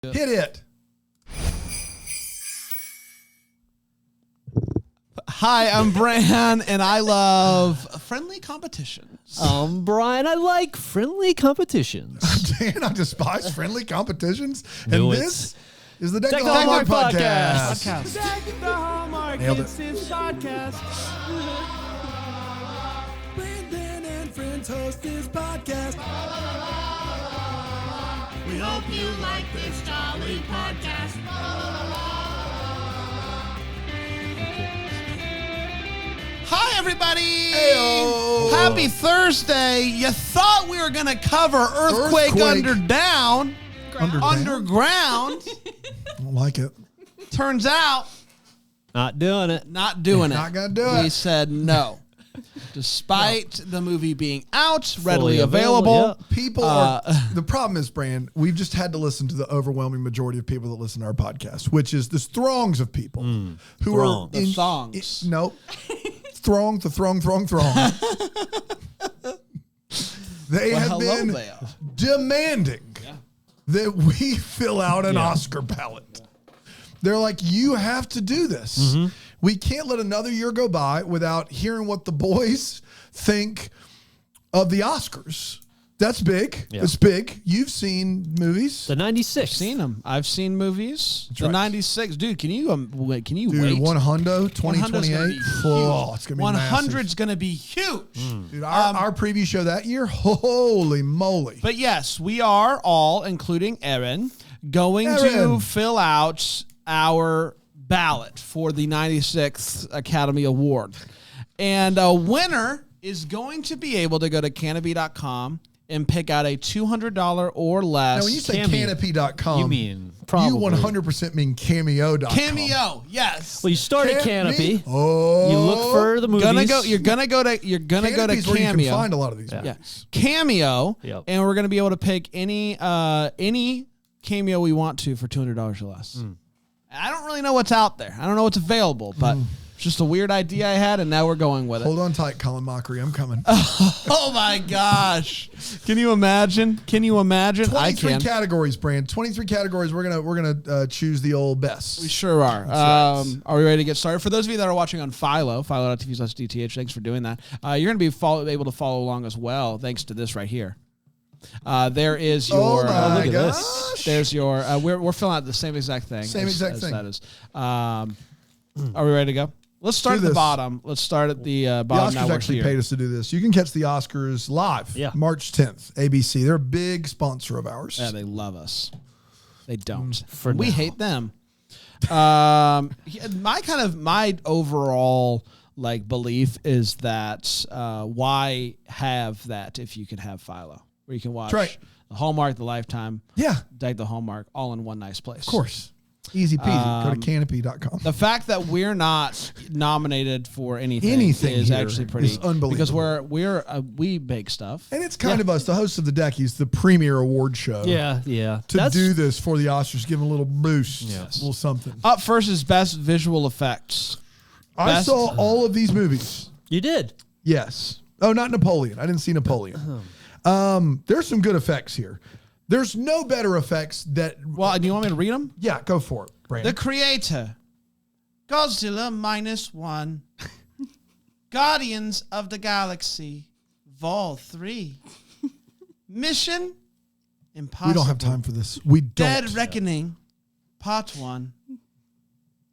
Hit it. Hi, I'm Bran, and I love friendly competitions. I'm Brian. I like friendly competitions. Dan, I despise friendly competitions. Knew And it. this is the Deck Deck the Hallmark podcast. Deck the Hallmark Nailed it. podcast. Brandon and friends host this podcast. We hope you like this jolly podcast. Hi, everybody. Heyo. Happy Thursday. You thought we were going to cover Earthquake Underground. I don't like it. Turns out, Not doing it. not doing it. Not gonna do it. We said no. Despite the movie being out, readily Fully available, available. People are, the problem is, Brand, we've just had to listen to the overwhelming majority of people that listen to our podcast, which is this throngs of people who Throng. are The thongs. No. Throng. They have hello been there. demanding that we fill out an Oscar ballot. They're like, you have to do this. We can't let another year go by without hearing what the boys think of the Oscars. That's big. Yeah. It's big. You've seen movies. The 96. Seen them. I've seen movies. The right. 96. Dude, can you wait? Can you Dude, wait? 100, 100's gonna 2028. be Oh, it's going to be 100's massive. going to be huge. Dude, our preview show that year, holy moly. But yes, we are all, including Erin, going to Erin. fill out our ballot for the 96th Academy Award. And a winner is going to be able to go to canopy.com and pick out a $200 or less. Now, when you say Cameo. canopy.com, You mean probably. you 100% mean cameo.com. Cameo, yes. Well, you start at Canopy. Oh. You look for the movies. You're gonna go to Canopy's where you can Cameo. find a lot of these Yeah. Yeah, movies. Cameo, Yep. and we're gonna be able to pick any Cameo we want to for $200 or less. I don't really know what's out there. I don't know what's available, but it's just a weird idea I had, and now we're going with it. Hold on tight, Colin Mockery. I'm coming. Oh my gosh! Can you imagine? I 23 can. categories, Brand. 23 categories. We're gonna choose the old best. We sure are. right. Are we ready to get started? For those of you that are watching on philo.tv/DTH, thanks for doing that. You're going to be able to follow along as well, thanks to this right here. There is your. Oh my look at gosh. this. There's your. We're filling out the same exact thing. Same exact thing. That is. Are we ready to go? Let's start at the this. bottom. Let's start at the The bottom. Oscars actually paid us to do this. You can catch the Oscars live, Yeah. March 10th, ABC. They're a big sponsor of ours. Yeah, they love us. They don't. For we now. hate them. My overall belief is that why have that if you can have Philo, where you can watch That's right. the Hallmark, the Lifetime, Yeah, Deck the Hallmark, all in one nice place. of course. Easy peasy. Go to canopy.com. The fact that we're not nominated for anything is here actually pretty is unbelievable. because we bake stuff. And it's kind of us, the hosts of the Deckies, the premier award show. Yeah. To do this for the Oscars, give them a little boost, Yes. a little something. Up first is best visual effects. I best- saw all of these movies. You did. Yes. Oh, not Napoleon. I didn't see Napoleon. There's some good effects here. There's no better effects that. Well, do you want me to read them? Yeah, go for it, The Brandon. creator, Godzilla -1, Guardians of the Galaxy, Vol 3, Mission Impossible, We don't have time for this. We don't. Dead Reckoning, Part 1,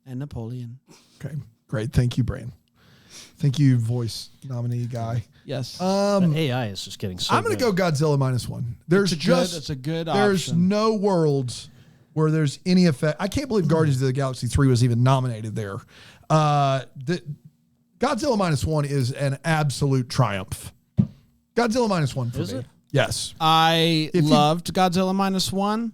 and Napoleon. Okay, great. Thank you, Brandon. Thank you, voice nominee guy. Yes. The AI is just getting so I'm going to go good. Godzilla -1. There's it's a good There's option. no worlds where there's any effect. I can't believe Guardians of the Galaxy 3 was even nominated there. Godzilla -1 is an absolute triumph. Godzilla -1 for Is me. it? Yes. I If you- loved Godzilla -1.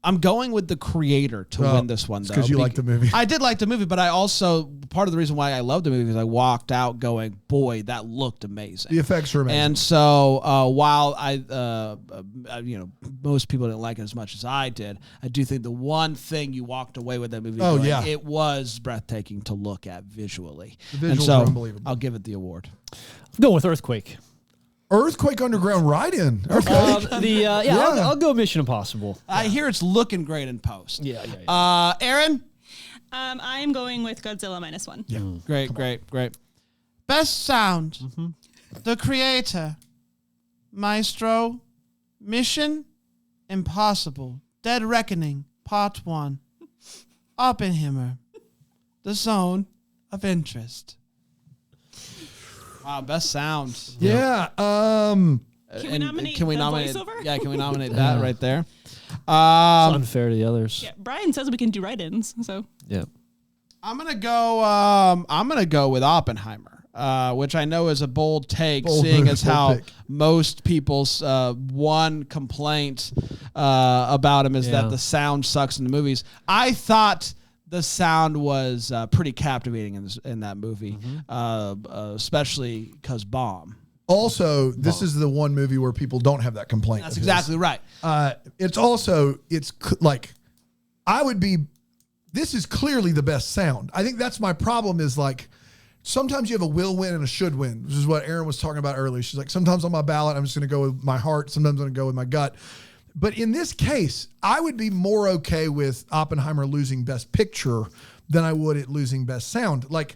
I'm going with the creator to win this one, though. Because you like the movie. I did like the movie, but I also, part of the reason why I loved the movie is I walked out going, boy, that looked amazing. The effects are amazing. And so while most people didn't like it as much as I did, I do think the one thing you walked away with that movie, it was breathtaking to look at visually. The visuals and so are unbelievable. I'll give it the award. I'm going with Earthquake. Earthquake Underground ride-in. Okay. I'll go Mission Impossible. I hear it's looking great in post. Yeah. Aaron? I am going with Godzilla -1. Yeah. Great. Best sound. The Creator. Maestro. Mission Impossible. Dead Reckoning. Part 1. Oppenheimer. The Zone of Interest. Wow, best sound. Yeah. Can we nominate Can we the nominate? voiceover? Yeah, can we nominate that right there? It's unfair to the others. Yeah, Brian says we can do write-ins, so. Yeah. I'm gonna go with Oppenheimer, which I know is a bold take, seeing as how pick. most people's one complaint about him is that the sound sucks in the movies. I thought the sound was pretty captivating in that movie, especially because Bomb. Also, this is the one movie where people don't have that complaint. That's exactly right. This is clearly the best sound. I think that's my problem is like, sometimes you have a will win and a should win, which is what Erin was talking about earlier. She's like, sometimes on my ballot, I'm just going to go with my heart. Sometimes I'm going to go with my gut. But in this case, I would be more okay with Oppenheimer losing Best Picture than I would it losing Best Sound. Like,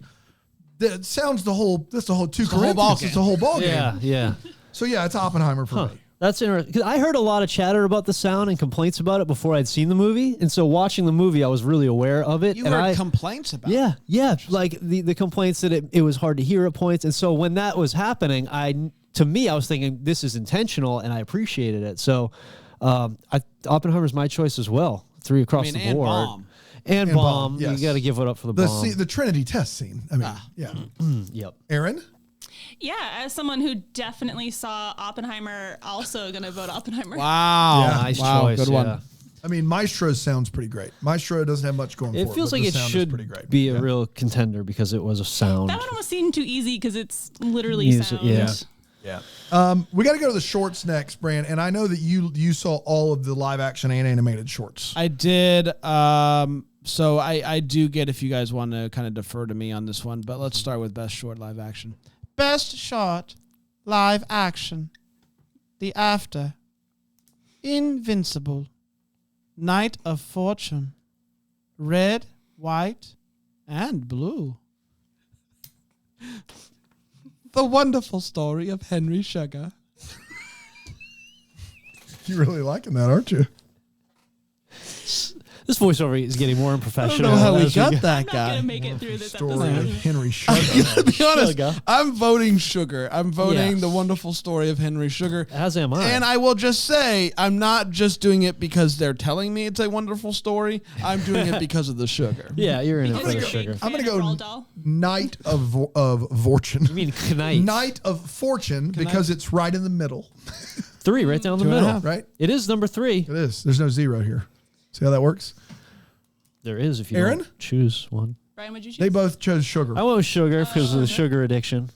that's the whole 2 Corinthians. It's a whole ball game. Yeah. So yeah, it's Oppenheimer for me. That's interesting. 'Cause I heard a lot of chatter about the sound and complaints about it before I'd seen the movie. And so watching the movie, I was really aware of it. You heard complaints about it. Yeah. Like the complaints that it was hard to hear at points. And so when that was happening, I was thinking this is intentional and I appreciated it. So Oppenheimer's my choice as well. 3 across the and board. Bomb. And Bomb. yes. You got to give it up for the bomb. The Trinity test scene. I mean, yeah. Yep. Aaron? Yeah, as someone who definitely saw Oppenheimer, also going to vote Oppenheimer. Wow. Yeah. Nice choice. Good one. yeah. I mean, Maestro sounds pretty great. Maestro doesn't have much going for it. It feels but like the it sound is should pretty great. be a real contender because it was a sound. That one almost seemed too easy because it's literally Music, sound. yeah. We got to go to the shorts next, Bran. And I know that you saw all of the live action and animated shorts. I did. So I do get if you guys want to kind of defer to me on this one, but let's start with Best Short Live Action. Best Short Live Action. The After. Invincible. Night of Fortune. Red, White, and Blue. The Wonderful Story of Henry Sugar. You're really liking that, aren't you? This voiceover is getting more I unprofessional. don't know how we as got go. that I'm not guy. going to make it through this Story episode. of Henry Sugar. To be honest, Sugar. I'm voting Sugar. I'm voting Yeah. The Wonderful Story of Henry Sugar. As am I. And I will just say, I'm not just doing it because they're telling me it's a wonderful story. I'm doing it because of the sugar. Yeah, you're in it Because for the you're a sugar. big I'm going to fan of go Roald Dahl. Night of Fortune. You mean Knight? Night of Fortune because it's right in the middle, 3 right down the 2.5. middle. right? It is number 3. It is. There's no 0 here. See how that works? There is if you Aaron? don't choose one. Brian, would you choose? They both chose sugar. I went with sugar because of the sugar addiction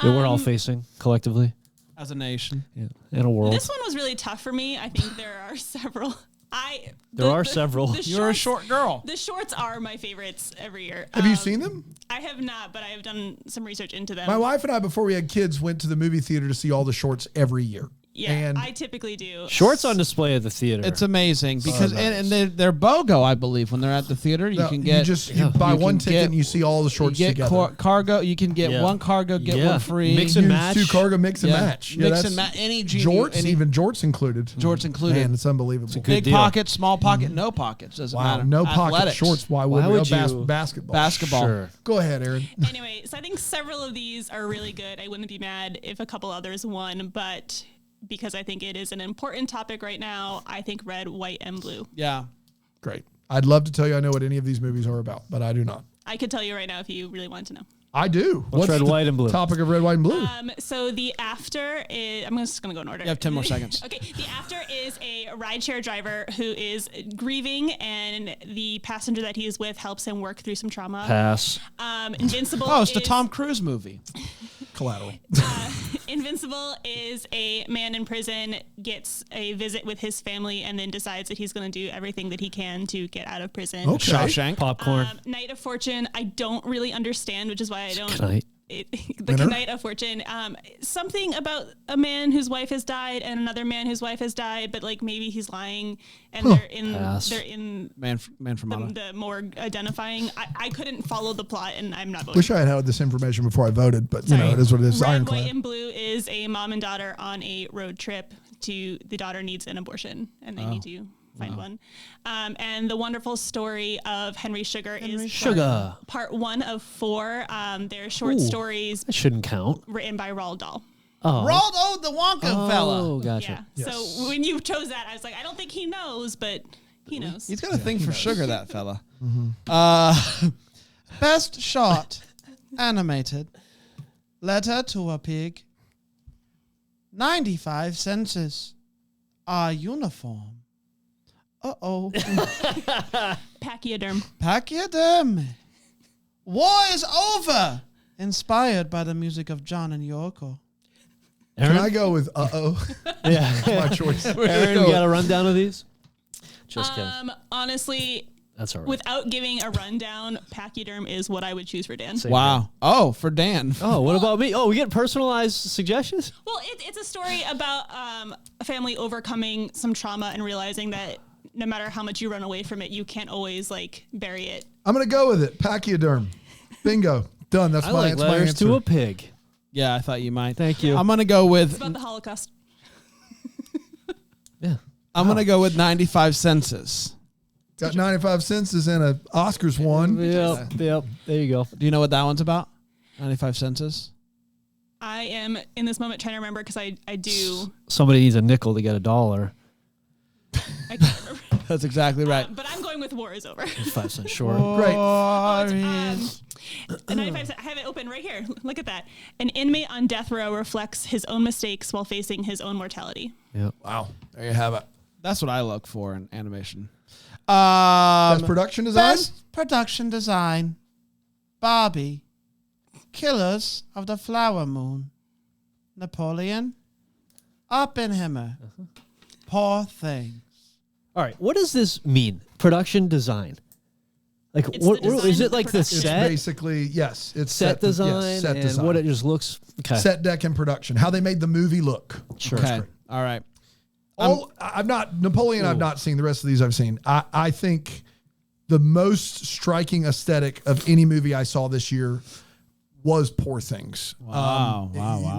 that we're all facing collectively. As a nation. Yeah. In a world. This one was really tough for me. I think there are several. There are several. You're a short girl. The shorts are my favorites every year. Have you seen them? I have not, but I have done some research into them. My wife and I, before we had kids, went to the movie theater to see all the shorts every year. Yeah, And I typically do. Shorts on display at the theater. It's amazing because and they're BOGO, I believe, when they're at the theater. You no, can get you buy you one can ticket get- and you see all the you shorts get together. cargo. You can get Yeah. one cargo, get Yeah. one free. Mix and Use match. 2 cargo mix and Yeah. match. Mix that's- and match. Any jorts, even jorts included. Jorts included. Man, it's unbelievable. good Big deal. pocket, small pocket, no pockets. Doesn't Wow, matter. no pocket Athletics. shorts. Why would Why we? would Oh, you- basketball. Basketball. Sure. Go ahead, Aaron. Anyway, so I think several of these are really good. I wouldn't be mad if a couple others won, but because I think it is an important topic right now, I think red, white, and blue. Yeah. Great. I'd love to tell you I know what any of these movies are about, but I do not. I could tell you right now if you really want to know. I do. What's red, the white, and blue? Topic of red, white, and blue. So the after is, I'm just going to go in order. You have 10 more seconds. Okay. The after is a rideshare driver who is grieving, and the passenger that he is with helps him work through some trauma. Pass. Invincible. Oh, it's the is- Tom Cruise movie. Collateral. Invincible is a man in prison, gets a visit with his family, and then decides that he's going to do everything that he can to get out of prison. Okay. Shawshank. Popcorn. Night of Fortune, I don't really understand, which is why I don't. Knight. the Knight of Fortune. Something about a man whose wife has died and another man whose wife has died, but like maybe he's lying, and they're in Man from Honor. the morgue identifying. I couldn't follow the plot, and I'm not voting. Wish I had had this information before I voted, but you know, it is what it is. Red, Ironclad. White, and Blue is a mom and daughter on a road trip to the daughter needs an abortion, and they need to find one. And the wonderful story of Henry Sugar is part 1 of 4. They're short stories That shouldn't count. written by Roald Dahl. Oh, The Wonka fella. Oh, gotcha. Yeah. So when you chose that, I was like, I don't think he knows, but he knows. He's got a thing for sugar, that fella. Best short animated. Letter to a pig. 95 senses. A uniform. Uh-oh. Pachyderm. Pachyderm. War is over. Inspired by the music of John and Yoko. Can I go with uh-oh? Yeah. My choice. Aaron, you got a rundown of these? Just kidding. Honestly, That's all right. without giving a rundown, Pachyderm is what I would choose for Dan. Same Wow. Oh, for Dan. Oh, what about me? Oh, we get personalized suggestions? Well, it's a story about a family overcoming some trauma and realizing that no matter how much you run away from it, you can't always like bury it. I'm going to go with it. Pachyderm. Bingo. Done. That's I my, like that's my letters answer. to a pig. Yeah, I thought you might. Thank you. I'm going to go It's with about the Holocaust. Yeah. I'm going to go with 95 senses. Got 95 senses and a Oscars one. Yep. There you go. Do you know what that one's about? 95 senses? I am in this moment trying to remember because I do. Somebody needs a nickel to get $1. I can't remember. That's exactly right. But I'm going with War is Over. 5 cents short. Great. The 95 cent, I have it open right here. Look at that. An inmate on death row reflects his own mistakes while facing his own mortality. Yep. Wow. There you have it. That's what I look for in animation. Best production design? Best production design. Barbie. Killers of the Flower Moon. Napoleon. Oppenheimer. Poor Things. All right. What does this mean? Production design. Like, It's what the design is of it the like the production. It's set? basically, yes. It's Set design yes, set and design. what it just looks. Okay. Set deck and production. How they made the movie look. Sure. Okay. All right. I've not Napoleon. I've not seen. The rest of these I've seen. I think the most striking aesthetic of any movie I saw this year was Poor Things. Wow.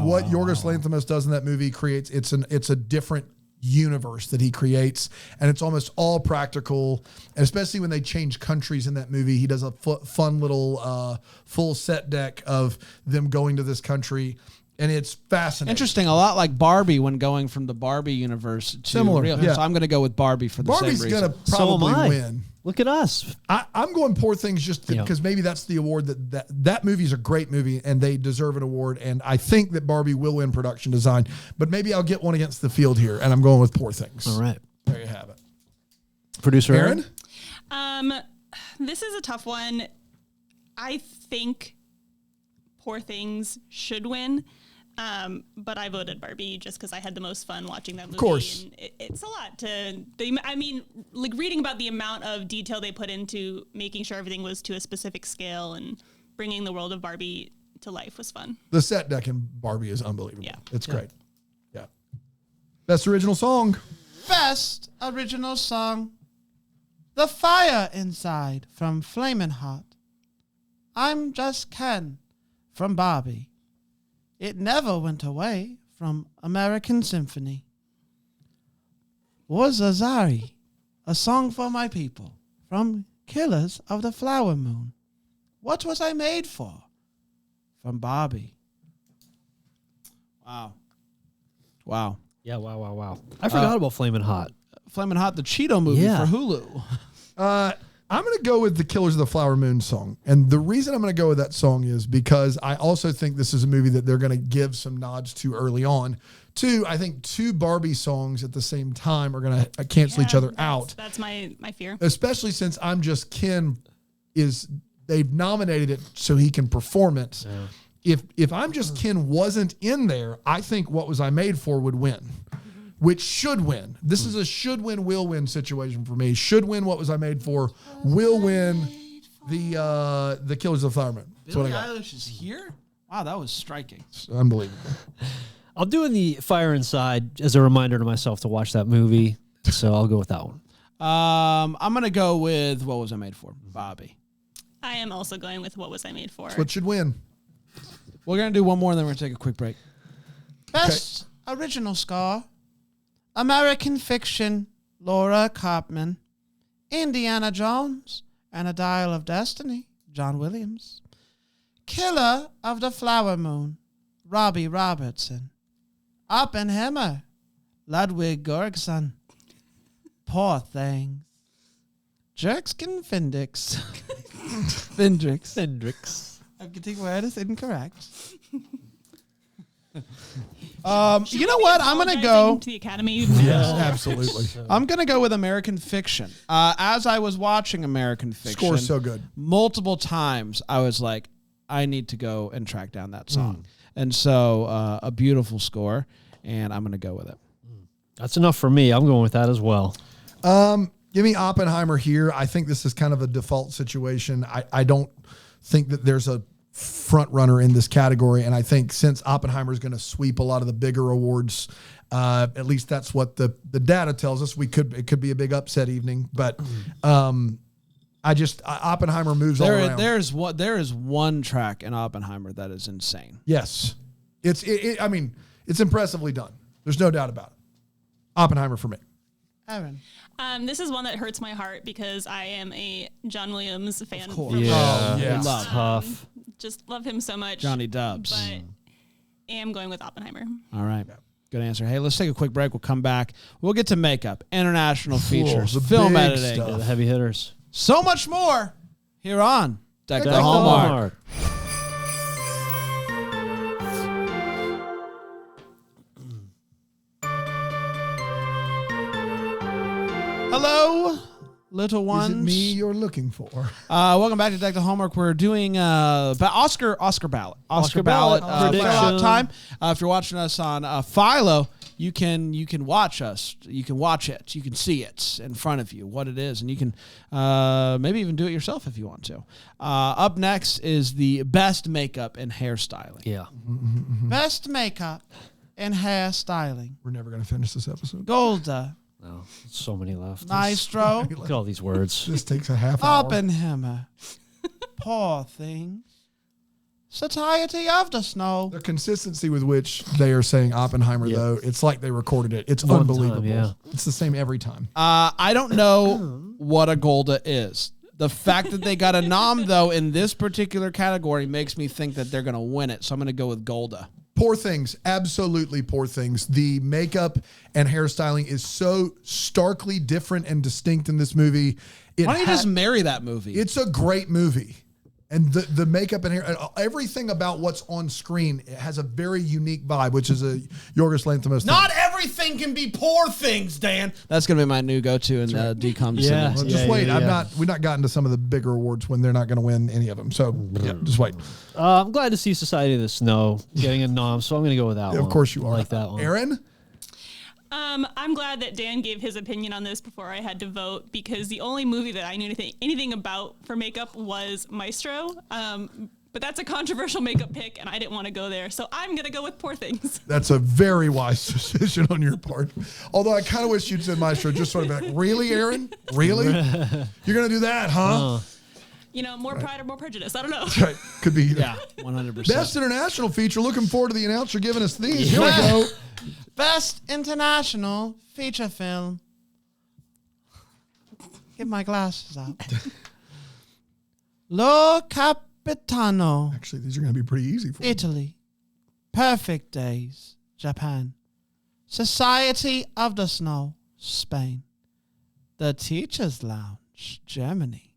What Yorgos Lanthimos does in that movie creates it's a different universe that he creates, and it's almost all practical. And especially when they change countries in that movie, he does a fun little full set deck of them going to this country. And it's fascinating. Interesting. A lot like Barbie when going from the Barbie universe to Similar, real. yeah. So I'm going to go with Barbie for the Barbie's same reason. going to So probably am I. win. Look at us. I'm going Poor Things just because maybe that's the award that movie's a great movie and they deserve an award. And I think that Barbie will win production design, but maybe I'll get one against the field here. And I'm going with Poor Things. All right. There you have it. Producer Aaron? This is a tough one. I think Poor Things should win. But I voted Barbie just because I had the most fun watching that movie. Of course. And it's a lot like reading about the amount of detail they put into making sure everything was to a specific scale and bringing the world of Barbie to life was fun. The set deck in Barbie is unbelievable. Yeah. It's great. Yeah. Best original song. Best original song. The Fire Inside from Flamin' Hot. I'm Just Ken from Barbie. It Never Went Away from American Symphony. Was Azari, A Song for My People from Killers of the Flower Moon. What Was I Made For from Barbie. Wow. Yeah, wow. I forgot about Flamin' Hot. Flamin' Hot, the Cheeto movie Yeah. for Hulu. I'm going to go with the Killers of the Flower Moon song. And the reason I'm going to go with that song is because I also think this is a movie that they're going to give some nods to early on. I think two Barbie songs at the same time are going to cancel each other out. That's my fear. Especially since I'm Just Ken they've nominated it so he can perform it. Yeah. If I'm Just Ken wasn't in there, I think What Was I Made For would win. Which should win. This is a should win, will win situation for me. Should win What Was I Made For, will win the Killers of the Flower Moon. That's what I Billie got. Eilish is here? Wow, that was striking. It's unbelievable. I'll do in the Fire Inside as a reminder to myself to watch that movie. So I'll go with that one. I'm going to go with What Was I Made For? Bobby. I am also going with What Was I Made For. That's what should win. We're going to do one more, and then we're going to take a quick break. Best original score. American Fiction, Laura Kaufman. Indiana Jones and a Dial of Destiny, John Williams. Killer of the Flower Moon, Robbie Robertson. Oppenheimer, Ludwig Göransson. Poor Things, Jerkskin Findix. Findrix. I'm getting word is incorrect. You know what? I'm going to go to the Academy. Yes, absolutely. I'm going to go with American Fiction. As I was watching American Fiction, Score's so good. multiple times I was like, I need to go and track down that song. And so a beautiful score, and I'm going to go with it. That's enough for me. I'm going with that as well. Give me Oppenheimer here. I think this is kind of a default situation. I don't think that there's a front runner in this category, and I think since Oppenheimer is going to sweep a lot of the bigger awards, at least that's what the data tells us. It could be a big upset evening, but Oppenheimer moves all around. There is one track in Oppenheimer that is insane. Yes, it's impressively done. There's no doubt about it. Oppenheimer for me. Aaron. This is one that hurts my heart because I am a John Williams fan. Of course. Yeah, tough. Just love him so much. Johnny Dubs. But am going with Oppenheimer. All right. Good answer. Hey, let's take a quick break. We'll come back. We'll get to makeup, international features, the film big editing, stuff. Yeah, the heavy hitters. so much more here on Deck the Deck the Hallmark. Hello, little ones. Is it me you're looking for? Welcome back to Deck the Hallmark. We're doing Oscar ballot. Oscar ballot fill out prediction. time. If you're watching us on Philo, you can watch us. You can watch it. You can see it in front of you, what it is, and you can maybe even do it yourself if you want to. Up next is the best makeup and hairstyling. Yeah. Best makeup and hairstyling. We're never going to finish this episode. Golda, No, so many left. Maestro, Look at all these words. This takes a half hour. Oppenheimer, Poor Things, Satiety of the Snow. The consistency with which they are saying Oppenheimer, Yeah. though, it's like they recorded it. It's One unbelievable. time, yeah. It's the same every time. I don't know what a Golda is. The fact that they got a nom, though, in this particular category makes me think that they're going to win it. So I'm going to go with Golda. Poor Things, absolutely Poor Things. The makeup and hairstyling is so starkly different and distinct in this movie. Why don't you just marry that movie? It's a great movie. And the makeup and hair, everything about what's on screen, it has a very unique vibe, which is a Yorgos Lanthimos. Not everything can be Poor Things, Dan. That's going to be my new go-to in DCOM. Yeah. Well, just wait. We've not gotten to some of the bigger awards when they're not going to win any of them. So just wait. I'm glad to see Society of the Snow getting a nom, so I'm going to go with that one. Of course you are. I like that one. Aaron? I'm glad that Dan gave his opinion on this before I had to vote because the only movie that I knew anything about for makeup was Maestro. But that's a controversial makeup pick, and I didn't want to go there. So I'm going to go with Poor Things. That's a very wise decision on your part. Although I kind of wish you'd said Maestro, just sort of like, really, Aaron? Really? You're going to do that, huh? You know, more pride or more prejudice. I don't know. Right. Could be either. Yeah, 100%. Best international feature. Looking forward to the announcer giving us these. Here we go. Best international feature film. Get my glasses out. Lo Capitano, Actually, these are going to be pretty easy for you. Italy. Perfect Days, Japan. Society of the Snow, Spain. The Teacher's Lounge, Germany.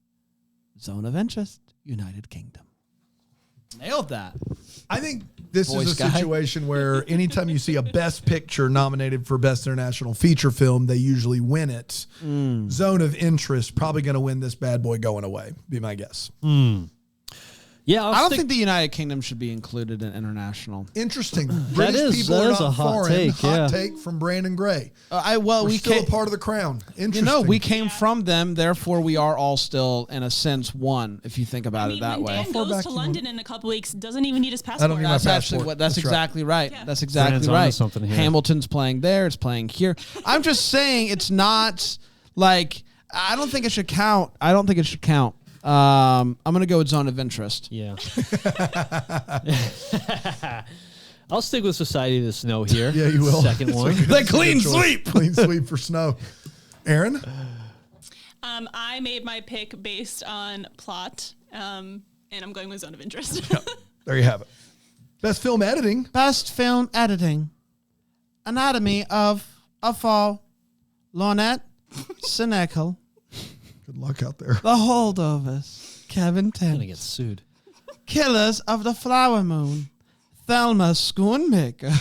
Zone of Interest, United Kingdom. Nailed that. I think this Voice is a guy. situation where anytime you see a Best Picture nominated for Best International Feature Film, they usually win it. Zone of Interest, probably going to win this bad boy going away, be my guess. Yeah, I don't think the United Kingdom should be included in international. Interesting. British people are not a hot foreign. take. Hot take from Brandon Gray. We still came, a part of the crown. Interesting. we came from them, therefore we are all still, in a sense, one. If you think about it that when way. Dan goes to London in a couple weeks, doesn't even need his passport. I don't need my That's passport. actually what. That's exactly right. Yeah. That's exactly Brandon's onto right. something here. Hamilton's playing there. It's playing here. I'm just saying it's not like I don't think it should count. I'm gonna go with zone of interest. Yeah. I'll stick with Society of the Snow here. Yeah, you will. Second one. The clean sweep. Clean sweep for snow. Aaron? I made my pick based on plot, and I'm going with zone of interest. There you have it. Best film editing. Best film editing. Anatomy of a Fall. Lornette. Sinecal. Good luck out there. The Holdovers. Kevin I'm gonna Tent. get sued. Killers of the Flower Moon. Thelma Schoonmaker.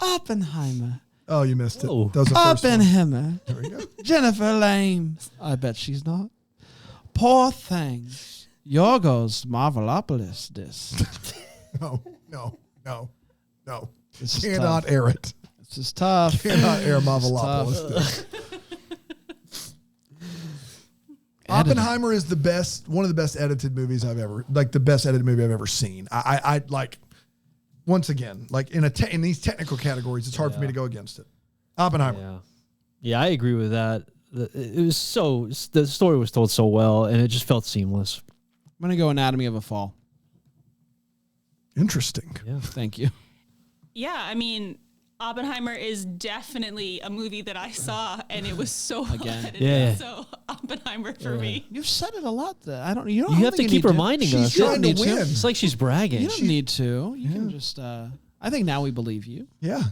Oppenheimer. Oh, you missed it. Oh. That was the first one. Oppenheimer. There we go. Jennifer Lame. I bet she's not. Poor Things. Yorgos Marvelopolis. This. No. This is Cannot tough. air it. This is tough. Cannot air Marvelopolis. Oppenheimer is one of the best edited movies I've ever, like the best edited movie I've ever seen. I like, once again, like in these technical categories, it's hard for me to go against it. Oppenheimer. Yeah, I agree with that. The story was told so well, and it just felt seamless. I'm going to go Anatomy of a Fall. Interesting. Yeah. Thank you. Yeah, I mean, Oppenheimer is definitely a movie that I saw, and it was so well edited. Yeah. So Oppenheimer for me. You've said it a lot. You don't. You I don't have to think keep need reminding She's us. trying to need to. win. It's like she's bragging. You don't need to. You can just. I think now we believe you. Yeah.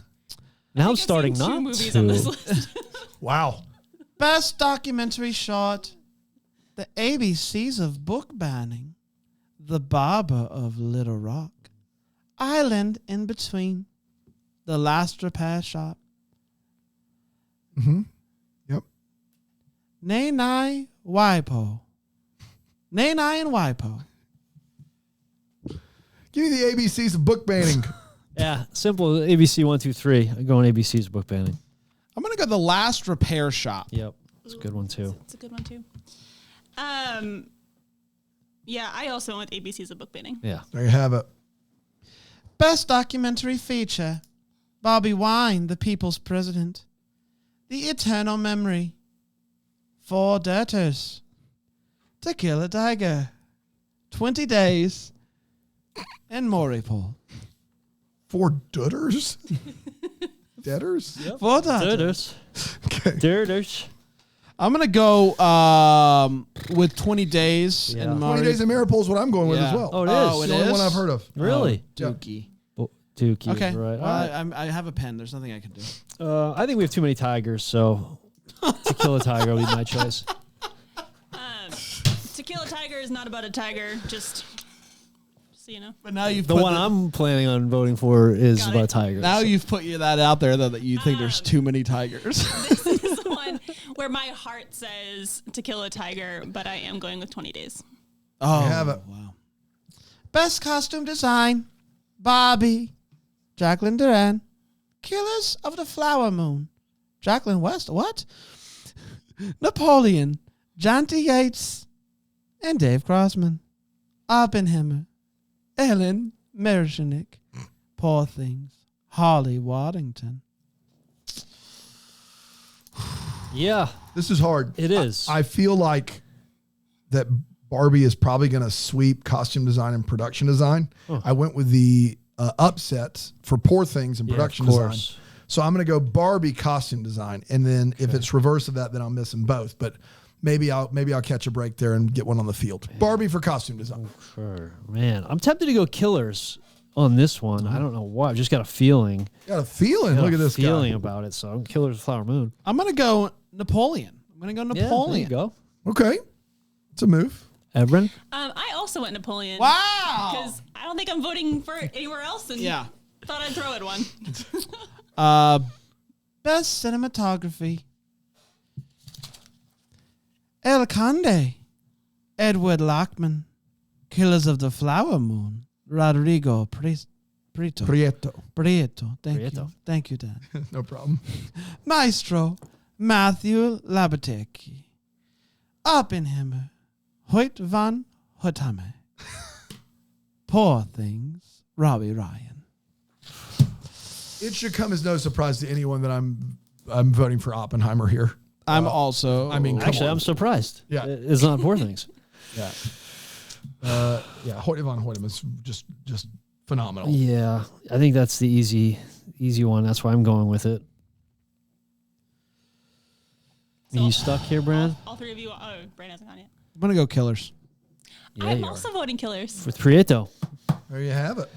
Now I'm I've starting seen two not movies on this to. list. Wow. Best documentary short. The ABCs of book banning. The Barber of Little Rock. Island in Between. The Last Repair Shop. Mm-hmm. Yep. Nay Nye Wipo. Nay Nye and Wipo. Give me the ABCs of book banning. Yeah, simple. ABC 1, 2, 3. I'm going ABC's book banning. I'm gonna go The Last Repair Shop. Yep, it's a good one too. It's a good one too. Yeah, I also went with ABC's of book banning. Yeah. There you have it. Best documentary feature. Bobby Wine, the People's President. The Eternal Memory. Four Debtors. To Kill a Tiger. 20 Days. And Moripol. 4 dudders? Debtors? Yep. 4 Debtors. Durders. Okay. Durders. I'm going to go with 20 Days. Yeah. And 20 Days of Maripol is what I'm going with Yeah. as well. Oh, it Oh, is. it It's the only is? one I've heard of. Really? Dookie. Dookie. Okay. Right. Well, All right. I have a pen. There's nothing I can do. I think we have too many tigers, so To Kill a Tiger will be my choice. To Kill a Tiger is not about a tiger, just so you know. But now you've The put one I'm planning on voting for is Got about it. tigers. Now you've put that out there though that you think there's too many tigers. This is the one where my heart says To Kill a Tiger, but I am going with 20 Days. Oh, have it. wow. Best costume design. Barbie. Jacqueline Duran. Killers of the Flower Moon. Jacqueline West. What? Napoleon. Jonty Yates. And Dave Crossman. Oppenheimer. Ellen Mershenick. Poor Things. Holly Waddington. Yeah, This is hard. it is. I feel like that Barbie is probably going to sweep costume design and production design. I went with the upsets for Poor Things and Yeah, of production design. course. So I'm going to go Barbie costume design, and then if it's reverse of that, then I'm missing both. But maybe I'll catch a break there and get one on the field. Barbie for costume design. Sure. Man, I'm tempted to go Killers on this one. I don't know why. I've just got a feeling. Got a feeling. Got Look a at this feeling guy. about it. So I'm Killers of Flower Moon. I'm going to go Napoleon. I'm going to go Yeah, there Napoleon. you go. Okay, it's a move. Evren? I also went Napoleon. Wow. Because I don't think I'm voting for anywhere else, and Yeah. thought I'd throw it one. Best cinematography. El Conde. Edward Lockman. Killers of the Flower Moon, Rodrigo Prieto. Prieto. Thank you. Thank you, Dan. No problem. Maestro Matthew Labatecki. Oppenheimer Hoyt van Hoytame. Poor Things, Robbie Ryan. It should come as no surprise to anyone that I'm voting for Oppenheimer here. I'm also. I mean, Actually, I'm surprised. Yeah. It's not Poor Things. Yeah. Hoyt van Hoytema is just phenomenal. Yeah, I think that's the easy one. That's why I'm going with it. So Are you stuck here, Brad? All three of you. Oh, Brand hasn't gone yet. I'm gonna go Killers. Yeah, I'm you also voting Killers. With Prieto. There you have it.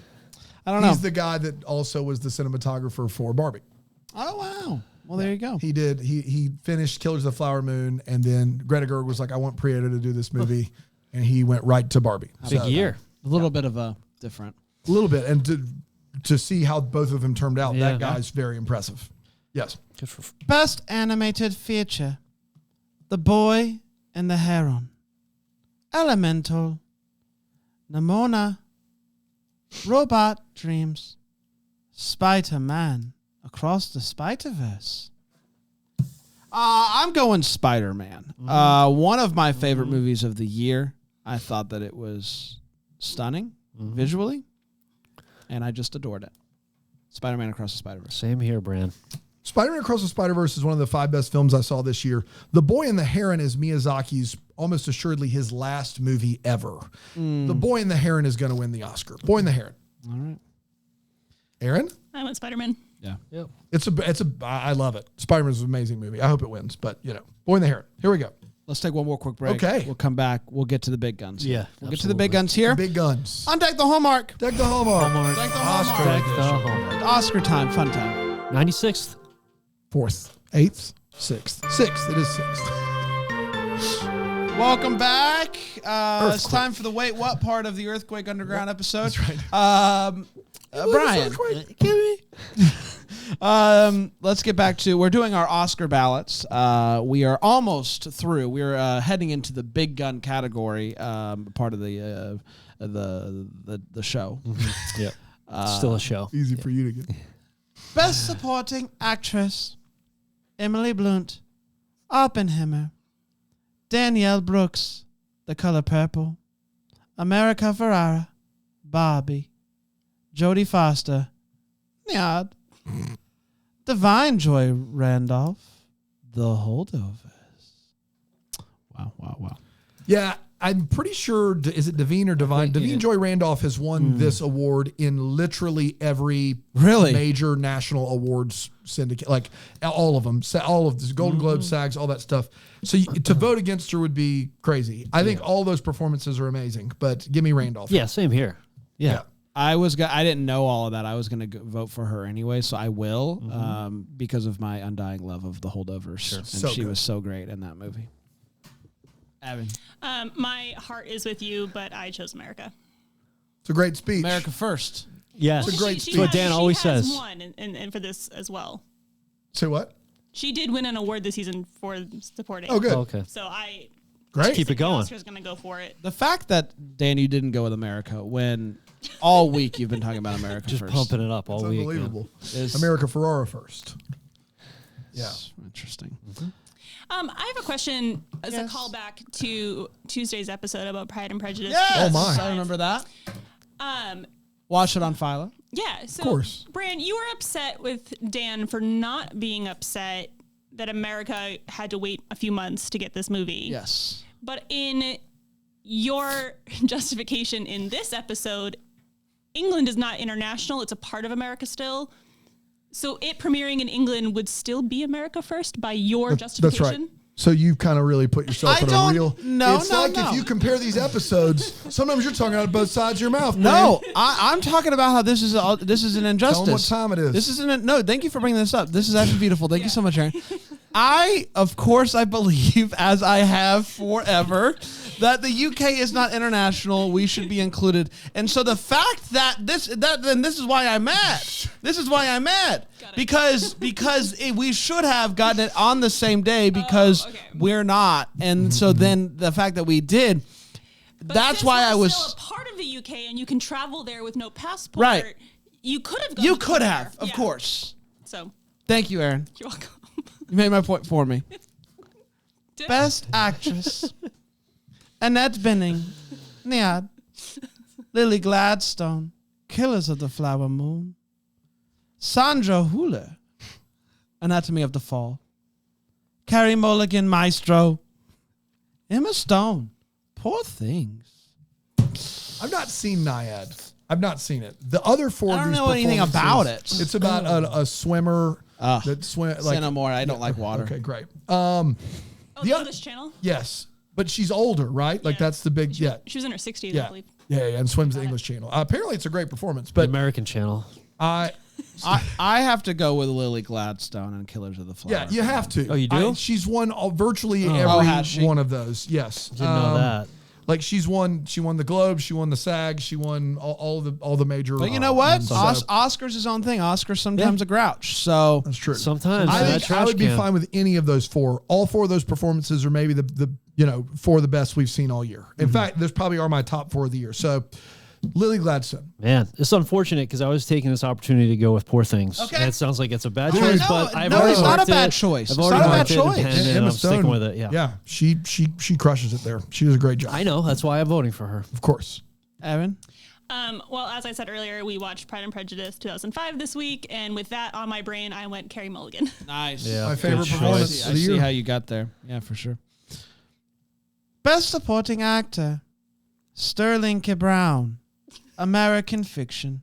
I don't know. He's the guy that also was the cinematographer for Barbie. Oh wow. Well, there you go. He did. He finished Killers of the Flower Moon, and then Greta Gerwig was like, "I want Prieto to do this movie," and he went right to Barbie. Big year. A little bit of a different. A little bit, and to see how both of them turned out, Yeah. that guy's very impressive. Yes. Good for Best animated feature: The Boy and the Heron, Elemental, Nimona, Robot Dreams, Spider-Man Across the Spider-Verse. I'm going Spider-Man. One of my favorite movies of the year. I thought that it was stunning visually, and I just adored it. Spider-Man Across the Spider-Verse. Same here, Brand. Spider-Man Across the Spider-Verse is one of the 5 best films I saw this year. The Boy and the Heron is Miyazaki's almost assuredly his last movie ever. The Boy and the Heron is going to win the Oscar. Boy and the Heron. All right. Aaron? I went Spider-Man. Yeah. Yep. I love it. Spider-Man's an amazing movie. I hope it wins, but Boy and the Heron. Here we go. Let's take one more quick break. Okay. We'll come back. We'll get to the big guns. Yeah, We'll get to the big absolutely. guns here. Big guns. On Deck the Hallmark. Deck the Hallmark. Deck the Oscar. Hallmark. Deck the Hallmark. Oscar time. Fun time. 96th. 4th. 8th. 6th. 6th. It is 6th. Welcome back. It's Earthquake. time for the Wait What part of the Earthquake Underground episode. That's right. Brian. Let's get back to, we're doing our Oscar ballots. We are almost through. We're heading into the big gun category, part of the show. Yep. Still a show. Easy for you to get. Best Supporting Actress: Emily Blunt, Oppenheimer, Danielle Brooks, The Color Purple, America Ferrara, Barbie, Jodie Foster, Nyad, Divine Joy Randolph, The Holdovers. Wow. Yeah, I'm pretty sure, is it Devine or Divine? Devine Joy Randolph has won this award in literally every major national awards syndicate, like all of them, all of this, Golden Globes, SAGs, all that stuff. So to vote against her would be crazy. I think all those performances are amazing, but give me Randolph. Yeah, same here. Yeah. I didn't know all of that. I was going to vote for her anyway, so I will, because of my undying love of The Holdovers. Sure. And So she good. was so great in that movie. Evan. My heart is with you, but I chose America. It's a great speech. America first. Yes. It's a great That's speech. what Dan always says. She has won and for this as well. Say what? She did win an award this season for supporting. Oh, good. Okay. So I Great. Keep it going. Oscar's going to go for it. The fact that, Dan, you didn't go with America when all week you've been talking about America Just first. pumping it up all It's week. unbelievable. Is- America Ferrara first. Yeah. Interesting. I have a question as Yes. a callback to Tuesday's episode about Pride and Prejudice. Yes, Oh, my. I remember that. Um, Watch it on Philo. yeah. So, Of course. Bran, you were upset with Dan for not being upset that America had to wait a few months to get this movie. Yes. But in your justification in this episode, England is not international. It's a part of America still. So it premiering in England would still be America first by your justification? That's right. So you've kind of really put yourself I in a don't- real. no, It's no, like no. if you compare these episodes, sometimes you're talking out of both sides of your mouth. No, man. I'm talking about how this is an injustice. Tell 'em what time it is. This isn't. No, thank you for bringing this up. This is actually beautiful. Thank you so much, Aaron. Of course, I believe, as I have forever, that the UK is not international. We should be included. And so the fact that this is why I'm mad. This is why I'm mad. Because we should have gotten it on the same day because okay. we're not. And so then the fact that we did. But that's since why I we're was still a part of the UK and you can travel there with no passport. Right. You could have. You could have, of course. So Thank you, Aaron. you're welcome. You made my point for me. Best Actress. Annette Bening. Niad. Lily Gladstone. Killers of the Flower Moon. Sandra Hüller. Anatomy of the Fall. Carrie Mulligan, Maestro. Emma Stone. Poor Things. I've not seen Naiad. I've not seen it. The other four. I don't of these know anything about it. It's about a swimmer that swim like Say no more. I don't like water. Okay, great. Oh, the The English Channel. Yes, but she's older, right? Like Yeah. that's the big She was in her 60s, I yeah. believe. Yeah, and swims the English Channel. Apparently, it's a great performance. The But American Channel. I I have to go with Lily Gladstone and Killers of the Flower. yeah, you have to. Oh, you do? She's won virtually Oh, every has she? one of those. Yes, Didn't know that. Like she won the Globe, she won the SAG, she won all the major. But you know what? so- Oscar's his own thing. Oscar's sometimes a grouch. So That's true. Sometimes. I that think I trash would be can. fine with any of those four. All four of those performances are maybe the four of the best we've seen all year. In fact, those probably are my top four of the year. So, Lily Gladstone. Man, it's unfortunate because I was taking this opportunity to go with Poor Things. Okay. And it sounds like it's a bad No, choice, no, but I've no, already it's not marked a bad it. choice. I've It's already not a marked bad it and choice. penned it, and Emma I'm sticking Stone, with it. Yeah. she crushes it there. She does a great job. I know. That's why I'm voting for her. Of course. Evan. Well, as I said earlier, we watched Pride and Prejudice 2005 this week, and with that on my brain, I went Carrie Mulligan. Nice. Yeah, My good favorite choice. performance I of the see year. how you got there. Yeah, for sure. Best Supporting Actor. Sterling K. Brown. American Fiction.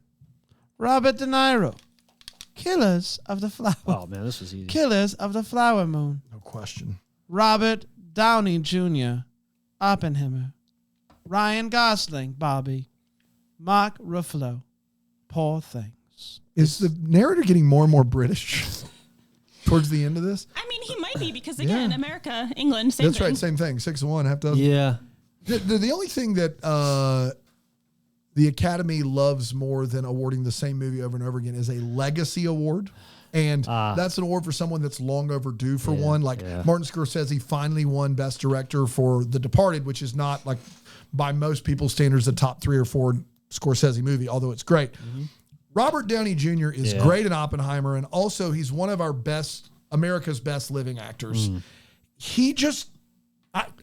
Robert De Niro. Killers of the Flower. Oh, man, this was easy. Killers of the Flower Moon. No question. Robert Downey Jr. Oppenheimer. Ryan Gosling, Bobby. Mark Ruffalo. Poor Things. Is the narrator getting more and more British towards the end of this? I mean, he might be because again, Yeah. America, England, same That's thing. right. Same thing. 6-1. Half dozen. Yeah. The only thing that the Academy loves more than awarding the same movie over and over again is a legacy award. And that's an award for someone that's long overdue for one. Like Martin Scorsese finally won Best Director for The Departed, which is not like by most people's standards a top 3 or 4 Scorsese movie, although it's great. Robert Downey Jr. is great in Oppenheimer, and also he's one of our America's best living actors. He just,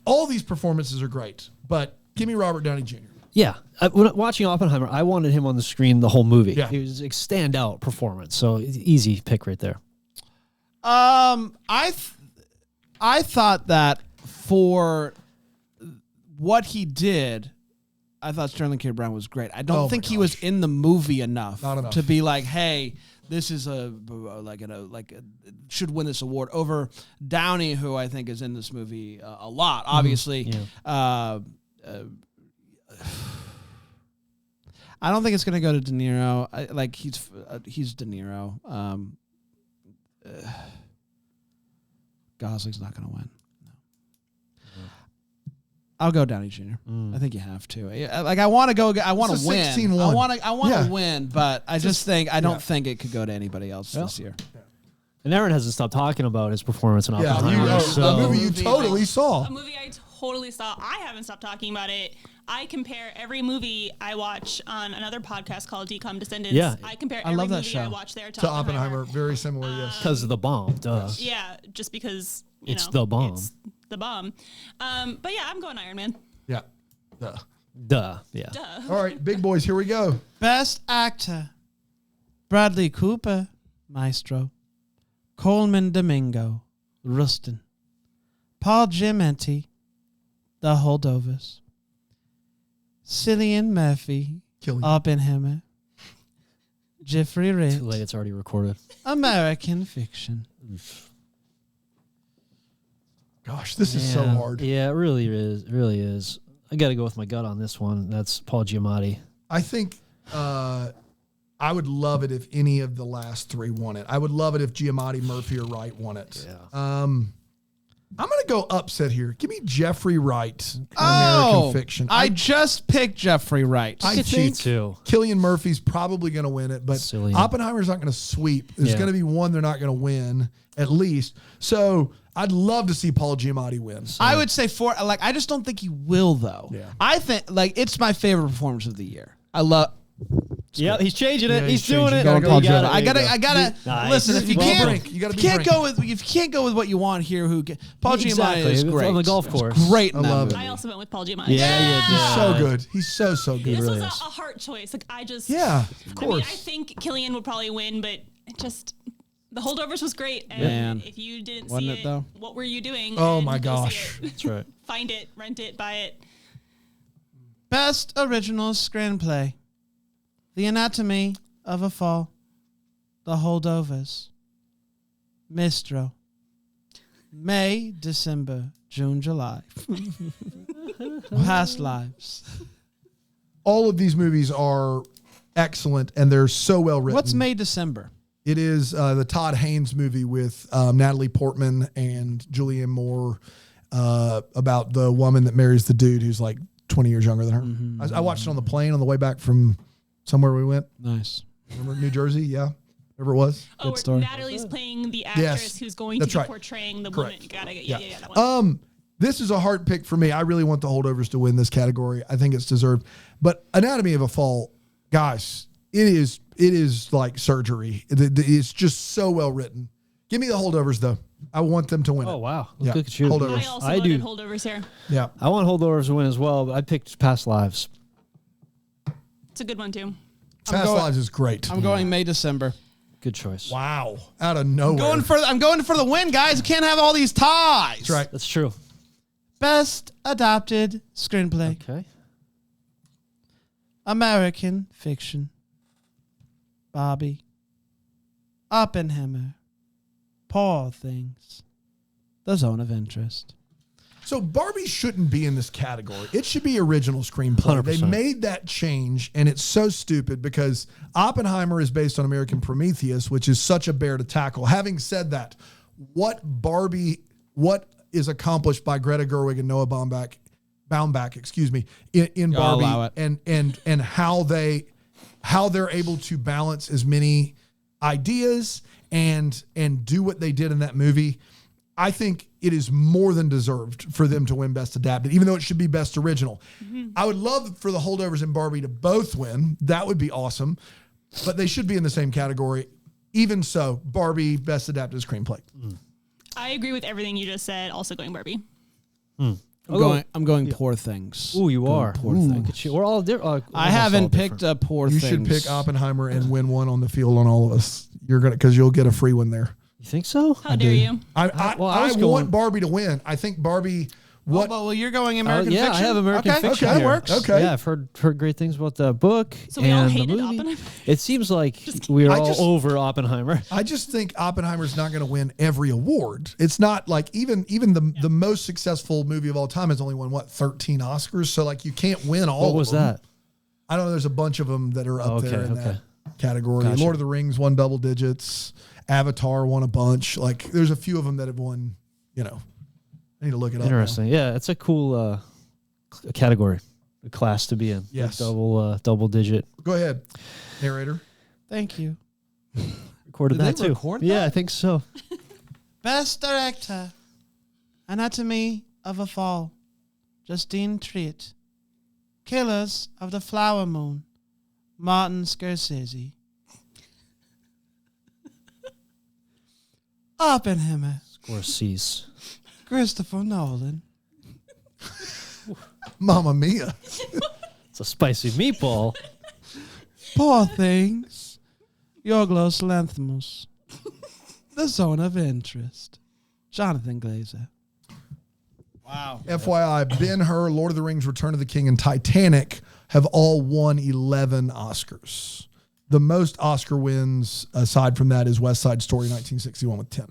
all these performances are great, but give me Robert Downey Jr. Yeah. When watching Oppenheimer, I wanted him on the screen the whole movie. Yeah. It was a standout performance. So easy pick right there. I thought that for what he did, I thought Sterling K. Brown was great. I don't think he was in the movie enough, Not enough. to be like, hey, this is should win this award over Downey, who I think is in this movie a lot. Obviously, I don't think it's going to go to De Niro. He's De Niro. Gosling's not going to win. No. I'll go Downey Jr. I think you have to. I want to go. I want It's to a win. 16-1. I want Yeah. to win, but I just think I don't think it could go to anybody else this year. And Aaron hasn't stopped talking about his performance in Yeah, Oppenheimer. the movie you Movie, totally saw. A movie I totally saw. I haven't stopped talking about it. I compare every movie I watch on another podcast called Decom Descendants. Yeah. I compare I every love that movie I show. watch there to To Oppenheimer, very similar, yes. Because of the bomb. Duh. Yeah, just because It's the bomb. It's the bomb. But yeah, I'm going Iron Man. Yeah. Duh. Duh. Yeah. All right, big boys, here we go. Best Actor: Bradley Cooper, Maestro. Coleman Domingo, Rustin. Paul Giamatti, The Holdovers. Cillian Murphy, Killing. Oppenheimer. Jeffrey Wright, Too late. It's already recorded. American Fiction. Gosh, this is so hard. Yeah, it really is. It really is. I got to go with my gut on this one. That's Paul Giamatti. I think I would love it if any of the last 3 won it. I would love it if Giamatti, Murphy, or Wright won it. Yeah. I'm going to go upset here. Give me Jeffrey Wright, American Fiction. I just picked Jeffrey Wright. I think Cillian Murphy's probably going to win it, but Oppenheimer's not going to sweep. There's going to be one they're not going to win, at least. So I'd love to see Paul Giamatti win. So. I would say I just don't think he will, though. Yeah. I think, it's my favorite performance of the year. I love... Yeah, he's changing it. He's doing it. I gotta listen. If you can't go with what you want here, Paul Giamatti is great on the golf course. It's great. I also went with Paul Giamatti. Yeah. He's so good. He's so good. This was a hard choice. Of course. I think Cillian would probably win, but just The Holdovers was great. And if you didn't see it, though? What were you doing? Oh my gosh, that's right. Find it, rent it, buy it. Best original screenplay. The Anatomy of a Fall, The Holdovers, Mistral, May, December, June, July, Past Lives. All of these movies are excellent, and they're so well written. What's May, December? It is the Todd Haynes movie with Natalie Portman and Julianne Moore about the woman that marries the dude who's like 20 years younger than her. Mm-hmm. I watched it on the plane on the way back from somewhere we went. Nice. Remember New Jersey? Yeah. Whatever it was. Good story. Natalie's playing the actress who's going to be portraying the woman. Yeah, that one. This is a hard pick for me. I really want the Holdovers to win this category. I think it's deserved. But Anatomy of a Fall, guys, it is like surgery. It's just so well written. Give me the Holdovers, though. I want them to win. Oh, wow. Yeah. Look at you. Holdovers. I also voted Holdovers here. Yeah. I want Holdovers to win as well, but I picked Past Lives. It's a good one, too. Past Lives is great. I'm going May, December. Good choice. Wow. Out of nowhere. I'm going for the win, guys. You can't have all these ties. That's right. That's true. Best Adapted Screenplay. Okay. American Fiction. Barbie. Oppenheimer. Poor Things. The Zone of Interest. So Barbie shouldn't be in this category. It should be original screenplay. 100%. They made that change, and it's so stupid because Oppenheimer is based on American Prometheus, which is such a bear to tackle. Having said that, what is accomplished by Greta Gerwig and Noah Baumbach, in Barbie, and how they're able to balance as many ideas and do what they did in that movie. I think it is more than deserved for them to win Best Adapted, even though it should be Best Original. Mm-hmm. I would love for the Holdovers and Barbie to both win. That would be awesome. But they should be in the same category. Even so, Barbie, Best Adapted Screenplay. Mm. I agree with everything you just said. Also going Barbie. I'm going Poor Things. Ooh, you are. Poor Things. We're all different. I haven't picked a Poor Things. You should pick Oppenheimer and win one on the field on all of us. Because you'll get a free one there. You think so? How dare you? I want Barbie to win. I think Barbie. What? Well, you're going American Fiction. Fiction. I have American Fiction. Okay, here. that works. Okay. Yeah, I've heard great things about the book so we all and hated the movie. Oppenheimer? It seems like we're all over Oppenheimer. I just think Oppenheimer's not going to win every award. It's not like even the most successful movie of all time has only won 13 Oscars. So like you can't win all. What was of them. that? I don't know. There's a bunch of them that are up there in that category. Gotcha. Lord of the Rings won double digits. Avatar won a bunch. Like there's a few of them that have won. I need to look it up. Interesting. Yeah, it's a cool category, a class to be in. Yes. Like double digit. Go ahead, narrator. Thank you. Recorded Did that they too. record that? Yeah, I think so. Best Director. Anatomy of a Fall. Justine Triet. Killers of the Flower Moon. Martin Scorsese. Oppenheimer. Scorsese. Christopher Nolan. Mamma mia. It's a spicy meatball. Poor Things. Yorgos Lanthimos. The Zone of Interest. Jonathan Glazer. Wow. FYI, Ben-Hur, Lord of the Rings, Return of the King, and Titanic have all won 11 Oscars. The most Oscar wins, aside from that, is West Side Story, 1961, with 10.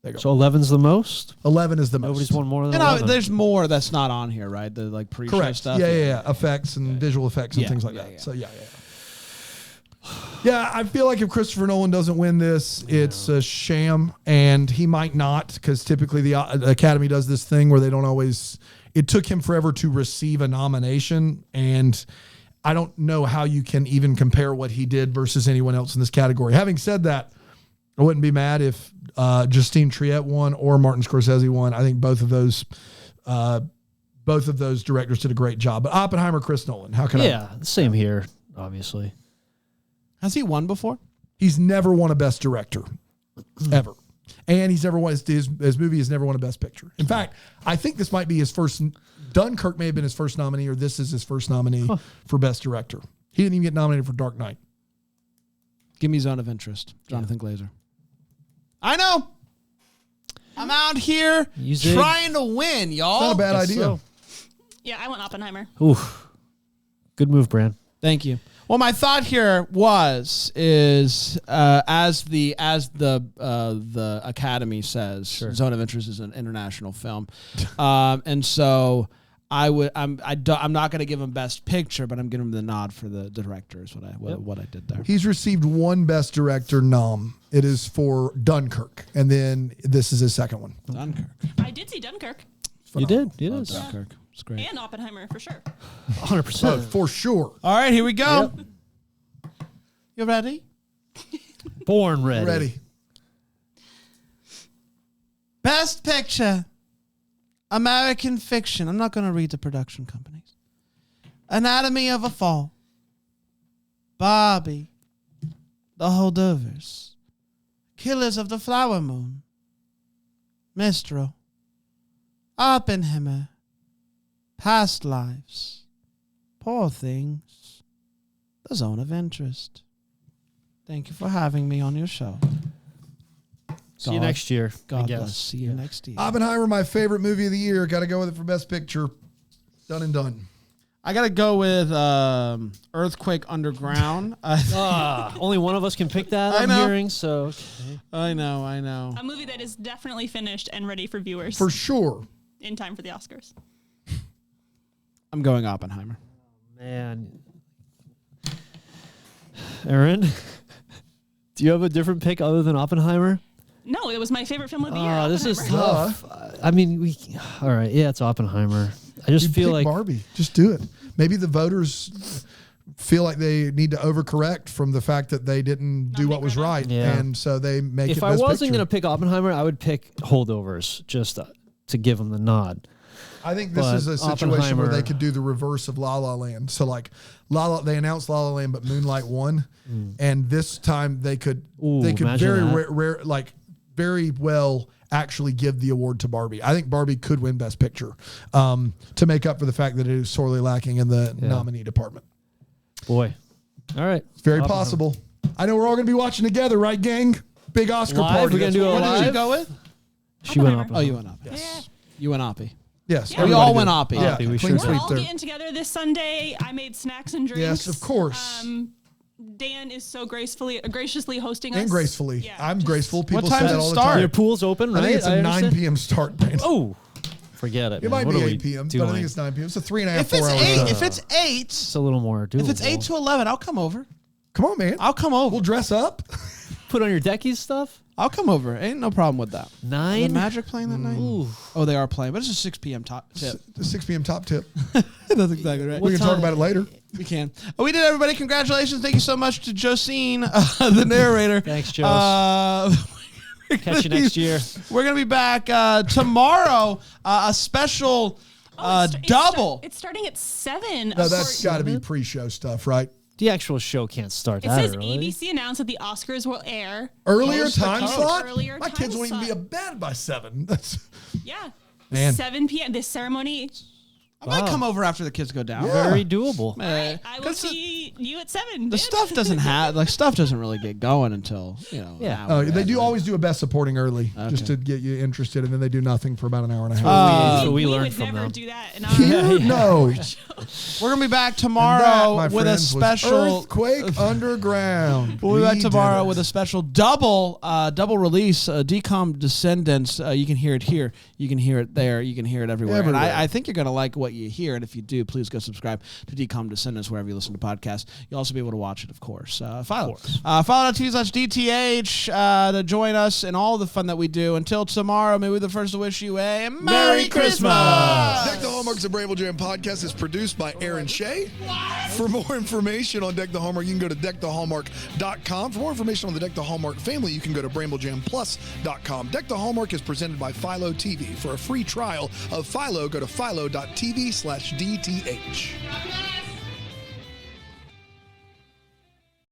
There you go. So 11's the most? 11 is the most. Nobody's won more than 11. There's more that's not on here, right? The like pre-show Correct. stuff. Yeah. Effects and visual effects and things like that. Yeah. So, yeah. Yeah, I feel like if Christopher Nolan doesn't win this, it's a sham, and he might not, because typically the Academy does this thing where they don't always. It took him forever to receive a nomination, and I don't know how you can even compare what he did versus anyone else in this category. Having said that, I wouldn't be mad if Justine Triet won or Martin Scorsese won. I think both of those directors did a great job. But Oppenheimer, Chris Nolan. How can I? Yeah, same here, obviously. Has he won before? He's never won a Best Director, ever. And he's never won, his movie has never won a Best Picture. In fact, I think this might be his first, Dunkirk may have been his first nominee, or this is his first nominee for Best Director. He didn't even get nominated for Dark Knight. Give me Zone of Interest, Jonathan Glazer. I know. I'm out here trying to win, y'all. Not a bad idea. So. Yeah, I want Oppenheimer. Ooh, good move, Bran. Thank you. Well, my thought here is as the Academy says, Zone of Interest is an international film, and so I'm not going to give him Best Picture, but I'm giving him the nod for the director. Is what I did there. He's received one Best Director nom. It is for Dunkirk, and then this is his second one. Dunkirk. I did see Dunkirk You did. It is. Dunkirk. It's great. and Oppenheimer for sure. 100%. For sure. All right, here we go. You ready? Born ready. Ready. Best Picture. American Fiction. I'm not going to read the production companies. Anatomy of a Fall. Barbie. The Holdovers. Killers of the Flower Moon. Mistral. Oppenheimer. Past Lives. Poor Things. The Zone of Interest. Thank you for having me on your show. See you next year. God I guess. bless. See you next year. Oppenheimer, my favorite movie of the year. Got to go with it for Best Picture. Done and done. I got to go with Earthquake Underground. Only one of us can pick that. I I'm know. hearing, so okay. I know. A movie that is definitely finished and ready for viewers For sure. in time for the Oscars. I'm going Oppenheimer. Man. Aaron, do you have a different pick other than Oppenheimer? No, it was my favorite film of the year. This is Oppenheimer. tough. I mean, all right. Yeah, it's Oppenheimer. I just You'd feel pick like Barbie. Just do it. Maybe the voters feel like they need to overcorrect from the fact that they didn't do what was right, Yeah. and so they make it if I Best wasn't Picture. going to pick Oppenheimer, I would pick Holdovers just to give them the nod. I think this But is a situation where Oppenheimer- they could do the reverse of La La Land. So like they announced La La Land, but Moonlight won, and this time they could imagine very that. very well actually give the award to Barbie. I think Barbie could win Best Picture to make up for the fact that it is sorely lacking in the nominee department. Boy. All right. It's very possible. I know we're all going to be watching together, right, gang? Big Oscar Live? party. We're gonna That's do what a we're What gonna did you do. go with? She went Oppenheimer. up. Oh, you went Oppie. Yes. You went Oppie. Yes. Yeah. We everybody all did. went Oppie. Yeah, Oppie, we clean sure We're sweep all there. getting together this Sunday. I made snacks and drinks. Yes, of course. Dan is so graciously hosting us. And gracefully. Yeah, I'm just- graceful. People time say does that it all the start? time. Your pool's open, I right? think it's a 9 understand. p.m. start, man. Oh, forget it. It man. might What be are 8 we p.m., but I doing? think it's 9 p.m. It's a 3.5, If it's 4 hour eight, show. if it's eight, It's a little more doable. if it's 8 to 11, I'll come over. Come on, man. I'll come over. We'll dress up. Put on your Deckies stuff. I'll come over. Ain't no problem with that. 9. The Magic playing that night? Ooh. Oh, they are playing, but it's a 6 p.m. tip. The 6 p.m. top tip. That's exactly right. We can talk about it later. We can. Oh, we did, everybody. Congratulations. Thank you so much to Josine, the narrator. Thanks, Jos. Catch you next year. We're going to be back tomorrow. A special double. It's starting at 7. No, that's got to be pre-show stuff, right? The actual show can't start It that says early. ABC announced that the Oscars will air. Earlier Coast to time coast. slot? Earlier My time kids won't even be slot. a bed by 7. That's Yeah. Man. 7 p.m. This ceremony. I might come over after the kids go down. Yeah. Very doable. I will see you at 7. The Dan. stuff doesn't have stuff doesn't really get going until an Yeah. hour. they do always do a best supporting early just to get you interested, and then they do nothing for about an hour and a half. That's what we we learned would from never them. do that. And Here, no. We're gonna be back And tomorrow that, my with a friends, was special. Earthquake Underground. We'll be back We did tomorrow it. with a special double release, Decom Descendants. You can hear it here, you can hear it there, you can hear it everywhere. And Everywhere. I think you're gonna like what what you hear. And if you do, please go subscribe to Decom Descendants wherever you listen to podcasts. You'll also be able to watch it, of course. Philo. Philo.tv/DTH to join us in all the fun that we do. Until tomorrow, may we be the first to wish you a Merry Christmas! Deck the Hallmarks of Bramble Jam podcast is produced by Aaron Shea. For more information on Deck the Hallmark, you can go to deckthehallmark.com. For more information on the Deck the Hallmark family, you can go to bramblejamplus.com. Deck the Hallmark is presented by Philo TV. For a free trial of Philo, go to philo.tv/DTH.